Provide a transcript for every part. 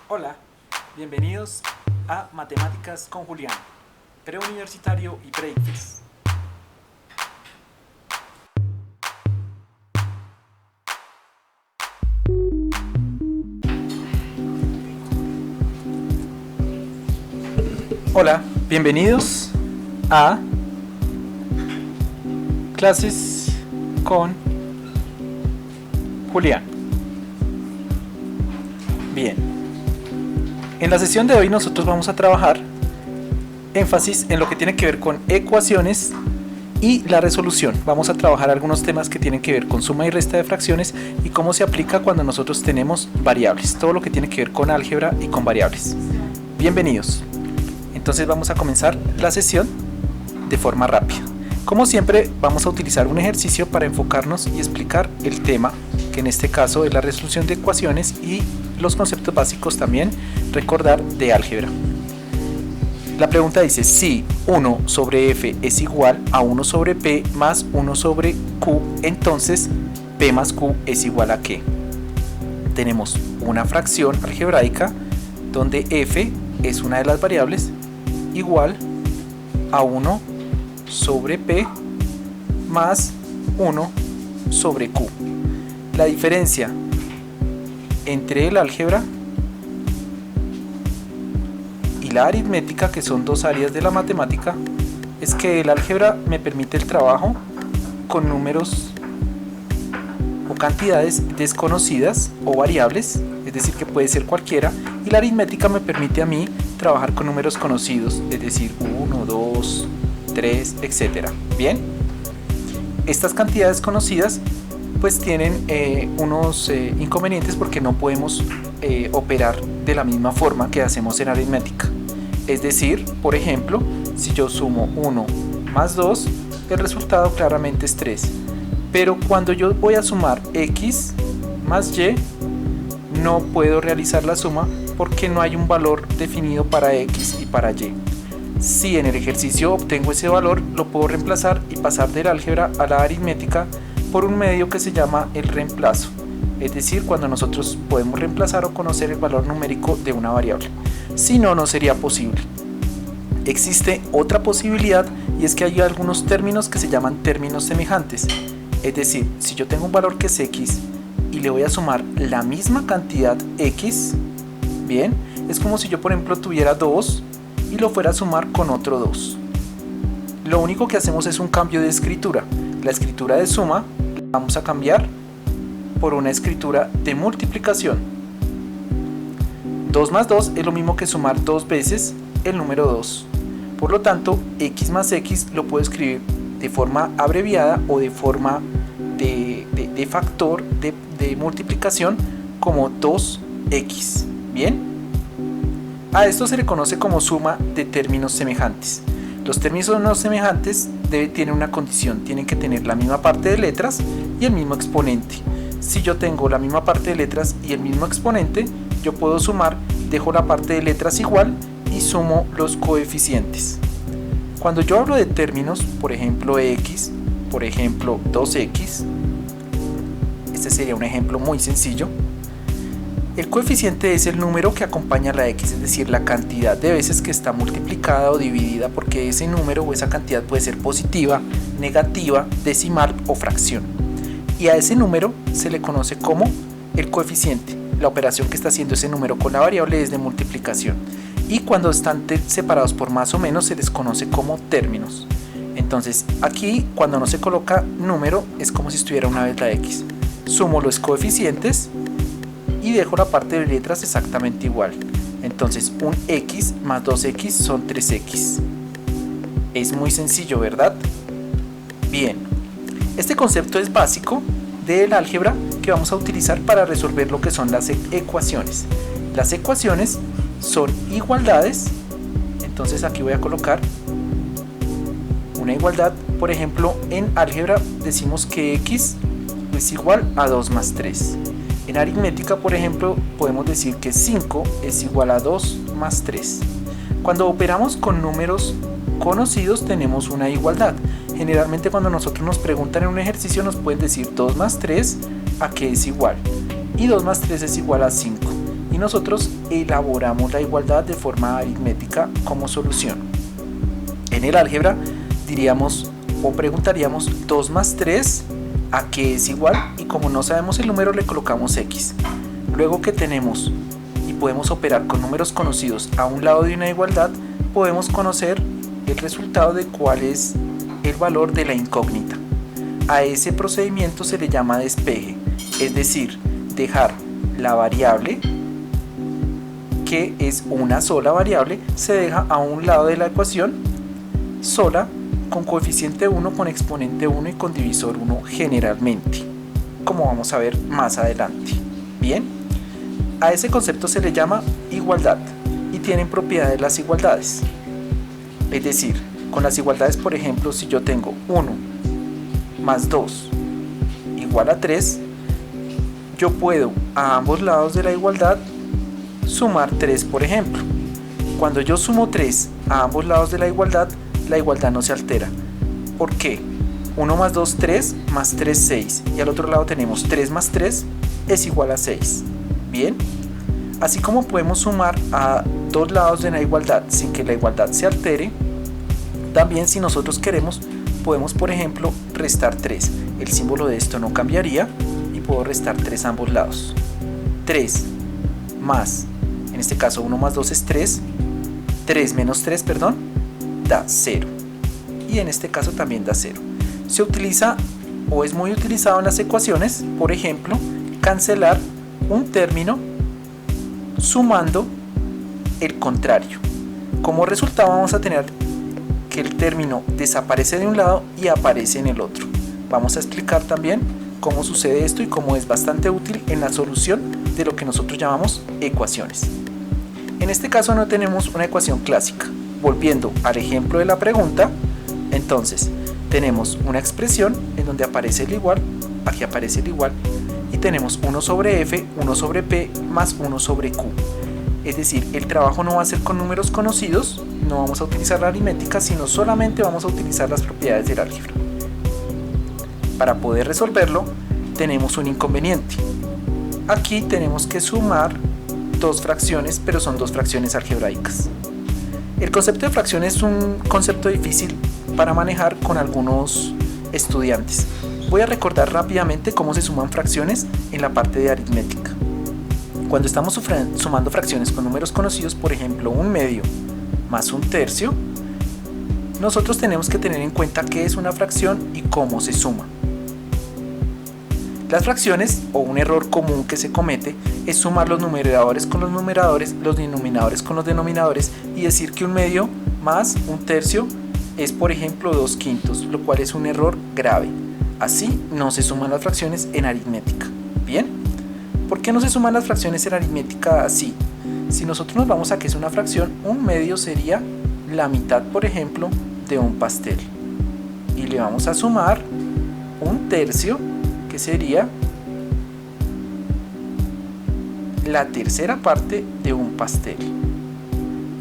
Hola, bienvenidos a Matemáticas con Julián, preuniversitario y pre-ICFES. Hola, bienvenidos a clases con Julián. Bien, en la sesión de hoy nosotros vamos a trabajar énfasis en lo que tiene que ver con ecuaciones y la resolución. Vamos a trabajar algunos temas que tienen que ver con suma y resta de fracciones y cómo se aplica cuando nosotros tenemos variables, todo lo que tiene que ver con álgebra y con variables. Bienvenidos. Entonces vamos a comenzar la sesión de forma rápida. Como siempre, vamos a utilizar un ejercicio para enfocarnos y explicar el tema, que en este caso es la resolución de ecuaciones y los conceptos básicos también, recordar, de álgebra. La pregunta dice, si 1 sobre f es igual a 1 sobre p más 1 sobre q, entonces p más q es igual a ¿qué? Tenemos una fracción algebraica donde f es una de las variables igual a 1 sobre p más 1 sobre q. La diferencia entre el álgebra y la aritmética, que son dos áreas de la matemática, es que el álgebra me permite el trabajo con números o cantidades desconocidas o variables, es decir, que puede ser cualquiera, y la aritmética me permite a mí trabajar con números conocidos, es decir, 1, 2, 3, etc. Bien, estas cantidades conocidas pues tienen unos inconvenientes porque no podemos operar de la misma forma que hacemos en aritmética. Es decir, por ejemplo, si yo sumo 1 más 2, el resultado claramente es 3. Pero cuando yo voy a sumar x más y, no puedo realizar la suma porque no hay un valor definido para x y para y. Si en el ejercicio obtengo ese valor, lo puedo reemplazar y pasar del álgebra a la aritmética por un medio que se llama el reemplazo, es decir, cuando nosotros podemos reemplazar o conocer el valor numérico de una variable. Si no, no sería posible. Existe otra posibilidad, y es que hay algunos términos que se llaman términos semejantes, es decir, si yo tengo un valor que es x y le voy a sumar la misma cantidad x, bien, es como si yo por ejemplo tuviera 2 y lo fuera a sumar con otro 2. Lo único que hacemos es un cambio de escritura. La escritura de suma la vamos a cambiar por una escritura de multiplicación. 2 más 2 es lo mismo que sumar dos veces el número 2. Por lo tanto, x más x lo puedo escribir de forma abreviada o de forma de factor de multiplicación como 2x. Bien, a esto se le conoce como suma de términos semejantes. Los términos semejantes tienen una condición, tienen que tener la misma parte de letras y el mismo exponente. Si yo tengo la misma parte de letras y el mismo exponente, yo puedo sumar, dejo la parte de letras igual y sumo los coeficientes. Cuando yo hablo de términos, por ejemplo x, por ejemplo 2x, este sería un ejemplo muy sencillo. El coeficiente es el número que acompaña a la x, es decir, la cantidad de veces que está multiplicada o dividida, porque ese número o esa cantidad puede ser positiva, negativa, decimal o fracción. Y a ese número se le conoce como el coeficiente. La operación que está haciendo ese número con la variable es de multiplicación. Y cuando están separados por más o menos se les conoce como términos. Entonces aquí cuando no se coloca número es como si estuviera una vez la x. Sumo los coeficientes y dejo la parte de letras exactamente igual. Entonces un x más 2x son 3x. Es muy sencillo, ¿verdad? Bien, este concepto es básico del álgebra que vamos a utilizar para resolver lo que son las ecuaciones. Las ecuaciones son igualdades, entonces aquí voy a colocar una igualdad. Por ejemplo, en álgebra decimos que x es igual a 2 más 3. En aritmética, por ejemplo, podemos decir que 5 es igual a 2 más 3. Cuando operamos con números conocidos tenemos una igualdad. Generalmente cuando nosotros nos preguntan en un ejercicio nos pueden decir 2 más 3 a qué es igual. Y 2 más 3 es igual a 5. y nosotros elaboramos la igualdad de forma aritmética como solución. En el álgebra diríamos o preguntaríamos 2 más 3 a qué es igual, y como no sabemos el número le colocamos x. Luego que tenemos y podemos operar con números conocidos a un lado de una igualdad, podemos conocer el resultado de cuál es el valor de la incógnita. A ese procedimiento se le llama despeje, es decir, dejar la variable, que es una sola variable, se deja a un lado de la ecuación sola, con coeficiente 1, con exponente 1 y con divisor 1 generalmente, como vamos a ver más adelante. Bien, a ese concepto se le llama igualdad y tienen propiedades las igualdades. Es decir, con las igualdades, por ejemplo, si yo tengo 1 más 2 igual a 3, yo puedo a ambos lados de la igualdad sumar 3, por ejemplo. Cuando yo sumo 3 a ambos lados de la igualdad no se altera. ¿Por qué? 1 más 2, 3, más 3, 6. Y al otro lado tenemos 3 más 3 es igual a 6. Bien, así como podemos sumar a dos lados de la igualdad sin que la igualdad se altere, también si nosotros queremos podemos, por ejemplo, restar 3. El símbolo de esto no cambiaría y puedo restar 3 a ambos lados. 3 más, en este caso 1 más 2 es 3, 3 menos 3, perdón, da 0, y en este caso también da 0. Se utiliza o es muy utilizado en las ecuaciones, por ejemplo, cancelar un término sumando el contrario. Como resultado vamos a tener que el término desaparece de un lado y aparece en el otro. Vamos a explicar también cómo sucede esto y cómo es bastante útil en la solución de lo que nosotros llamamos ecuaciones. En este caso no tenemos una ecuación clásica. Volviendo al ejemplo de la pregunta, entonces tenemos una expresión en donde aparece el igual, aquí aparece el igual, y tenemos 1 sobre f, 1 sobre p, más 1 sobre q. Es decir, el trabajo no va a ser con números conocidos, no vamos a utilizar la aritmética, sino solamente vamos a utilizar las propiedades del álgebra. Para poder resolverlo, tenemos un inconveniente. Aquí tenemos que sumar dos fracciones, pero son dos fracciones algebraicas. El concepto de fracción es un concepto difícil para manejar con algunos estudiantes. Voy a recordar rápidamente cómo se suman fracciones en la parte de aritmética. Cuando estamos sumando fracciones con números conocidos, por ejemplo, 1/2 más 1/3, nosotros tenemos que tener en cuenta qué es una fracción y cómo se suma. Las fracciones, o un error común que se comete, es sumar los numeradores con los numeradores, los denominadores con los denominadores, y decir que 1/2 más 1/3 es, por ejemplo, 2/5, lo cual es un error grave. Así no se suman las fracciones en aritmética. Bien, ¿por qué no se suman las fracciones en aritmética así? Si nosotros nos vamos a qué es una fracción, 1/2 sería la mitad, por ejemplo, de un pastel, y le vamos a sumar 1/3, que sería la tercera parte de un pastel.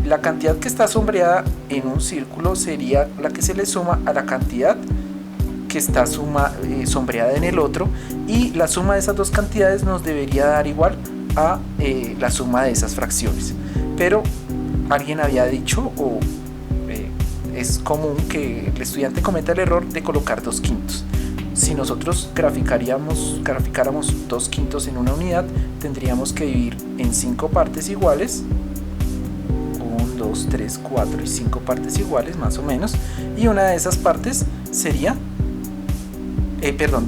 La cantidad que está sombreada en un círculo sería la que se le suma a la cantidad que está sombreada en el otro, y la suma de esas dos cantidades nos debería dar igual a la suma de esas fracciones. Pero alguien había dicho, o es común que el estudiante cometa el error de colocar 2/5. Si nosotros graficáramos 2/5 en una unidad, tendríamos que dividir en 5 partes iguales, 1, 2, 3, 4 y 5 partes iguales más o menos, y una de esas partes sería,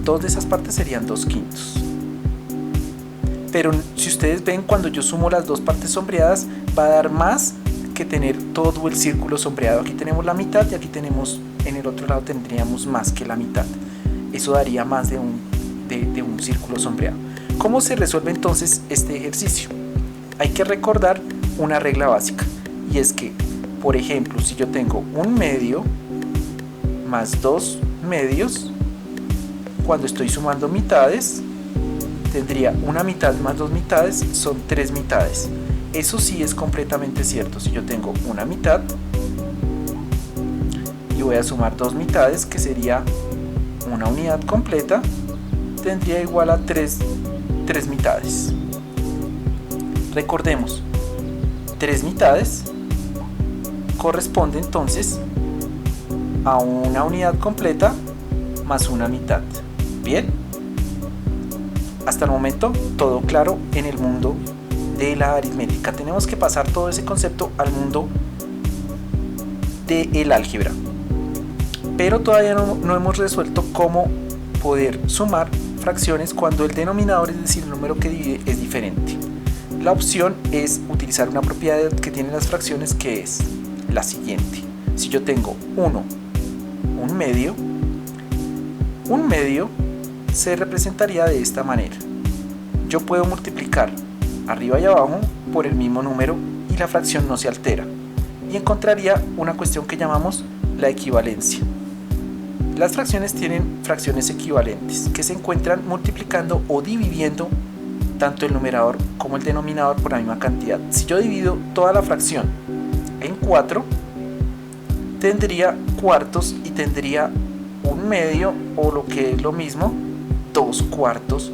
dos de esas partes serían 2/5. Pero si ustedes ven, cuando yo sumo las dos partes sombreadas, va a dar más que tener todo el círculo sombreado. Aquí tenemos la mitad y aquí tenemos, en el otro lado tendríamos más que la mitad. Eso daría más de un círculo sombreado. ¿Cómo se resuelve entonces este ejercicio? Hay que recordar una regla básica, y es que, por ejemplo, si yo tengo 1/2 más 2/2, cuando estoy sumando mitades, tendría una mitad más 2 mitades, son 3 mitades. Eso sí es completamente cierto. Si yo tengo una mitad y voy a sumar 2 mitades, que sería una unidad completa, tendría igual a 3 mitades. Recordemos, 3 mitades corresponde entonces a una unidad completa más una mitad. Bien, hasta el momento todo claro en el mundo de la aritmética. Tenemos que pasar todo ese concepto al mundo del álgebra, pero todavía no hemos resuelto cómo poder sumar fracciones cuando el denominador, es decir, el número que divide, es diferente. La opción es utilizar una propiedad que tienen las fracciones, que es la siguiente. Si yo tengo 1, un medio se representaría de esta manera. Yo puedo multiplicar arriba y abajo por el mismo número y la fracción no se altera, y encontraría una cuestión que llamamos la equivalencia. Las fracciones tienen fracciones equivalentes que se encuentran multiplicando o dividiendo tanto el numerador como el denominador por la misma cantidad. Si yo divido toda la fracción en 4, tendría cuartos y tendría un medio, o lo que es lo mismo, 2 cuartos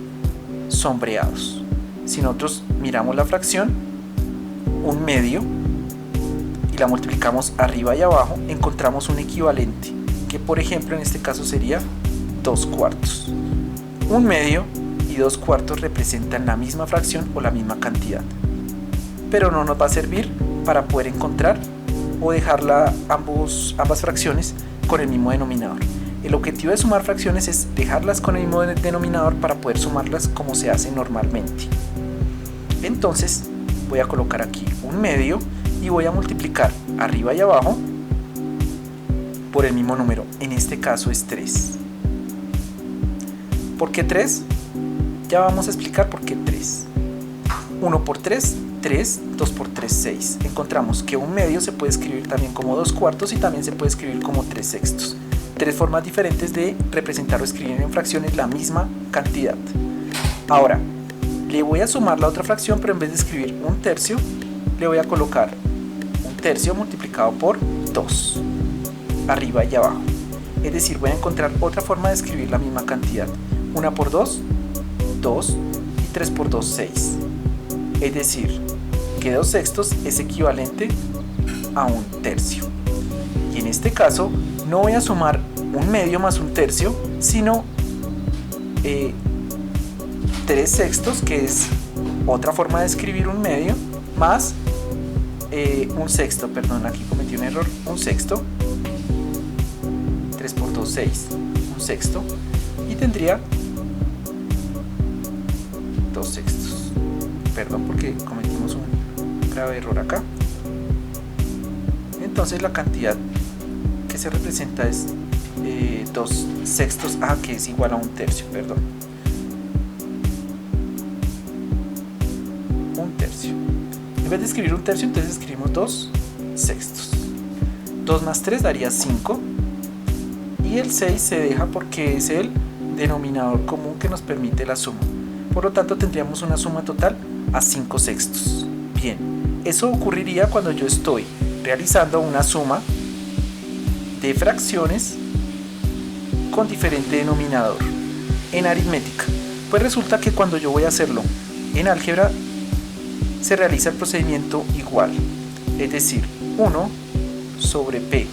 sombreados. Si nosotros miramos la fracción un medio y la multiplicamos arriba y abajo, encontramos un equivalente, que por ejemplo en este caso sería 2 cuartos. Un medio y 2 cuartos representan la misma fracción o la misma cantidad, pero no nos va a servir para poder encontrar o dejar ambas fracciones con el mismo denominador. El objetivo de sumar fracciones es dejarlas con el mismo denominador para poder sumarlas como se hace normalmente. Entonces voy a colocar aquí un medio y voy a multiplicar arriba y abajo por el mismo número. En este caso es 3. ¿Por qué 3? Ya vamos a explicar por qué 3. 1 por 3, 3, 2 por 3, 6. Encontramos que un medio se puede escribir también como 2 cuartos y también se puede escribir como 3 sextos. 3 formas diferentes de representar o escribir en fracciones la misma cantidad. Ahora, le voy a sumar la otra fracción, pero en vez de escribir un tercio, le voy a colocar un tercio multiplicado por 2, arriba y abajo. Es decir, voy a encontrar otra forma de escribir la misma cantidad. 1 por 2, 2, y 3 por 2, 6. Es decir, que 2 sextos es equivalente a un tercio. Y en este caso, no voy a sumar un medio más un tercio, sino 3 sextos, que es otra forma de escribir un medio, más un sexto, perdón, aquí cometí un error, un sexto. 3 por 2, 6, un sexto, y tendría 2 sextos. Perdón porque cometimos un grave error acá. Entonces la cantidad que se representa es 2 sextos, que es igual a un tercio, perdón. Un tercio. En vez de escribir un tercio, entonces escribimos 2 sextos. 2 más 3 daría 5. Y el 6 se deja porque es el denominador común que nos permite la suma. Por lo tanto, tendríamos una suma total a 5 sextos. Bien, eso ocurriría cuando yo estoy realizando una suma de fracciones con diferente denominador en aritmética. Pues resulta que cuando yo voy a hacerlo en álgebra, se realiza el procedimiento igual. Es decir, 1 sobre P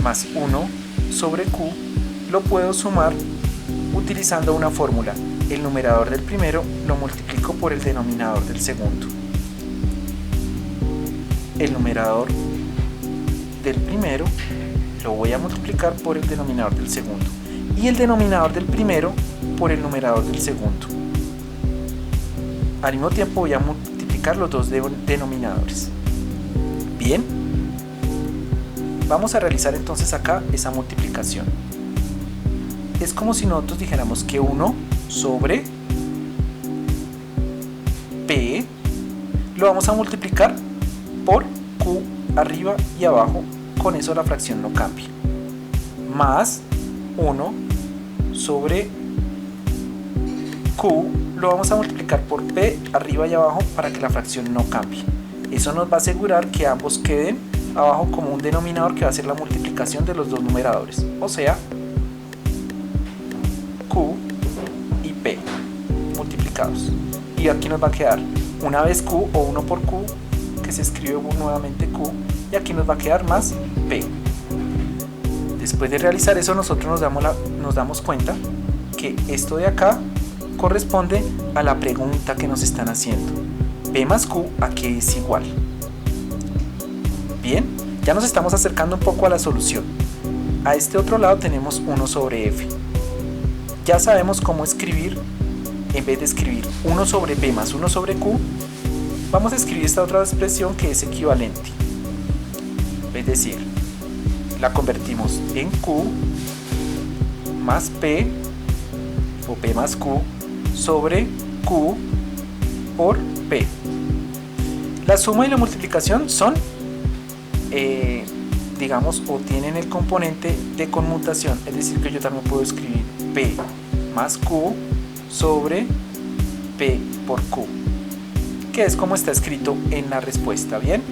más 1 sobre Q lo puedo sumar utilizando una fórmula. El numerador del primero lo multiplico por el denominador del segundo. El numerador del primero lo voy a multiplicar por el denominador del segundo. Y el denominador del primero por el numerador del segundo. Al mismo tiempo voy a multiplicar los dos denominadores. Bien. Vamos a realizar entonces acá esa multiplicación. Es como si nosotros dijéramos que 1 sobre P lo vamos a multiplicar por Q arriba y abajo, con eso la fracción no cambia, más 1 sobre Q lo vamos a multiplicar por P arriba y abajo para que la fracción no cambie. Eso nos va a asegurar que ambos queden abajo como un denominador que va a ser la multiplicación de los dos numeradores, o sea, Q y P multiplicados. Y aquí nos va a quedar una vez Q o 1 por Q, que se escribe nuevamente Q, y aquí nos va a quedar más P. Después de realizar eso, nosotros nos damos cuenta que esto de acá corresponde a la pregunta que nos están haciendo. P más Q, ¿a qué es igual? Bien, ya nos estamos acercando un poco a la solución. A este otro lado tenemos 1 sobre F. Ya sabemos cómo escribir, en vez de escribir 1 sobre P más 1 sobre Q, vamos a escribir esta otra expresión que es equivalente. Es decir, la convertimos en Q más P o P más Q sobre Q por P. La suma y la multiplicación son, digamos, o tienen el componente de conmutación, es decir, que yo también puedo escribir P más Q sobre P por Q, que es como está escrito en la respuesta. Bien,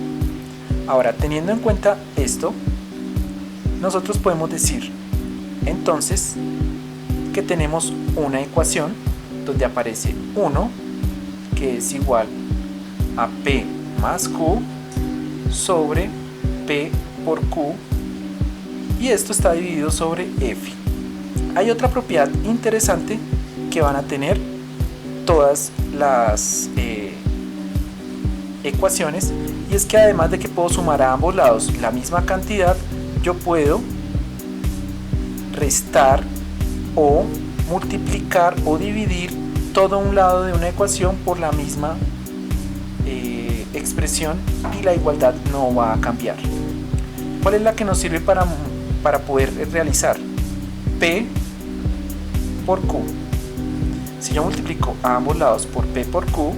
ahora teniendo en cuenta esto, nosotros podemos decir entonces que tenemos una ecuación donde aparece 1 que es igual a P más Q sobre P por Q, y esto está dividido sobre F. Hay otra propiedad interesante que van a tener todas las ecuaciones, y es que además de que puedo sumar a ambos lados la misma cantidad, yo puedo restar o multiplicar o dividir todo un lado de una ecuación por la misma expresión, y la igualdad no va a cambiar. ¿Cuál es la que nos sirve para poder realizar? P por Q. Si yo multiplico a ambos lados por P por Q,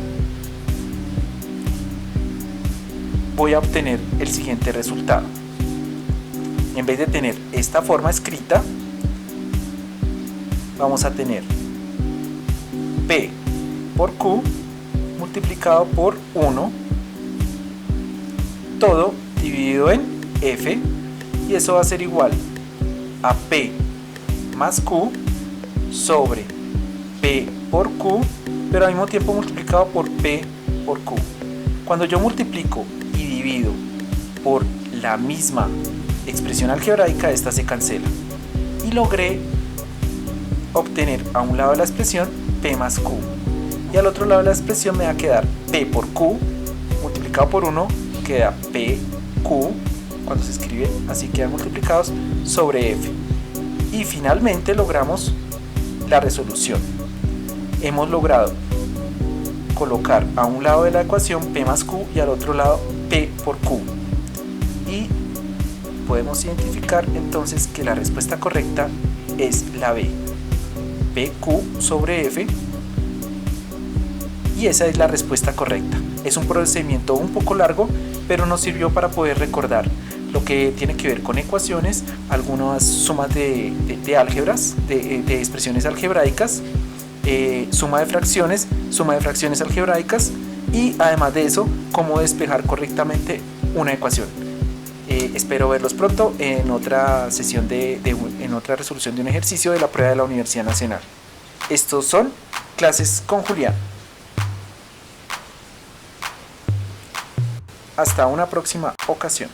voy a obtener el siguiente resultado. En vez de tener esta forma escrita, vamos a tener P por Q multiplicado por 1, todo dividido en F, y eso va a ser igual a P más Q sobre P por Q, pero al mismo tiempo multiplicado por P por Q. Cuando yo multiplico y divido por la misma expresión algebraica, esta se cancela, y logré obtener a un lado de la expresión P más Q, y al otro lado de la expresión me va a quedar P por Q multiplicado por 1, queda PQ, cuando se escribe así quedan multiplicados, sobre F. Y finalmente logramos la resolución. Hemos logrado colocar a un lado de la ecuación P más Q y al otro lado P por Q, y podemos identificar entonces que la respuesta correcta es la B, PQ sobre F, y esa es la respuesta correcta. Es un procedimiento un poco largo, pero nos sirvió para poder recordar lo que tiene que ver con ecuaciones, algunas sumas de álgebras, de expresiones algebraicas, suma de fracciones algebraicas, y además de eso, cómo despejar correctamente una ecuación. Espero verlos pronto en otra sesión en otra resolución de un ejercicio de la prueba de la Universidad Nacional. Estos son Clases con Julián. Hasta una próxima ocasión.